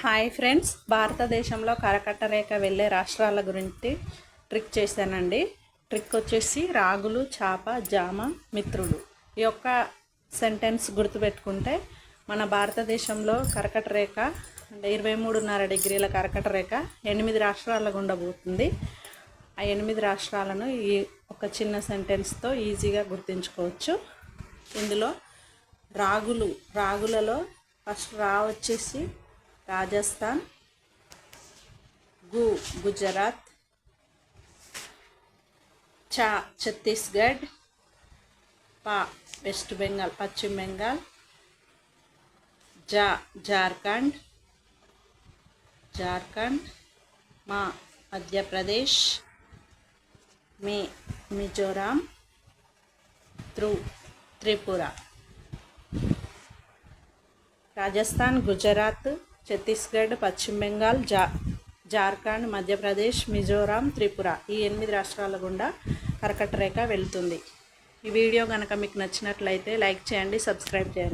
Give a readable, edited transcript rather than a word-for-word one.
Hi friends, భారతదేశంలో కరకట్ట రేఖ వెళ్ళే రాష్ట్రాల గురించి ట్రిక్ చేశానండి. ట్రిక్ వచ్చేసి రాగులు, చాప, జామ, మిత్రులు. ఈ యొక్క సెంటెన్స్ గుర్తుపెట్టుకుంటే మన భారతదేశంలో కరకట్ట రేఖ అంటే 23.5 డిగ్రీల కరకట్ట రేఖ 8 రాష్ట్రాల గుండా పోతుంది. ఆ 8 రాష్ట్రాలను ఈ ఒక చిన్న సెంటెన్స్తో ఈజీగా గుర్తుంచుకోవచ్చు. ఇందులో రాగులలో ఫస్ట్ రా వచ్చేసి రాజస్థాన్, గుజరాత్, ఛత్తీస్గఢ్, వెస్ట్ బెంగాల్ పశ్చిమ బెంగాల్, జార్ఖండ్, మధ్యప్రదేశ్, మిజోరాం, త్రిపుర. రాజస్థాన్, గుజరాత్, ఛత్తీస్గఢ్, పశ్చిమ బెంగాల్, జార్ఖండ్, మధ్యప్రదేశ్, మిజోరాం, త్రిపుర ఈ 8 రాష్ట్రాల గుండా కరకట్ట రేఖ వెళ్తుంది. ఈ వీడియో కనుక మీకు నచ్చినట్లయితే లైక్ చేయండి, సబ్స్క్రైబ్ చేయండి.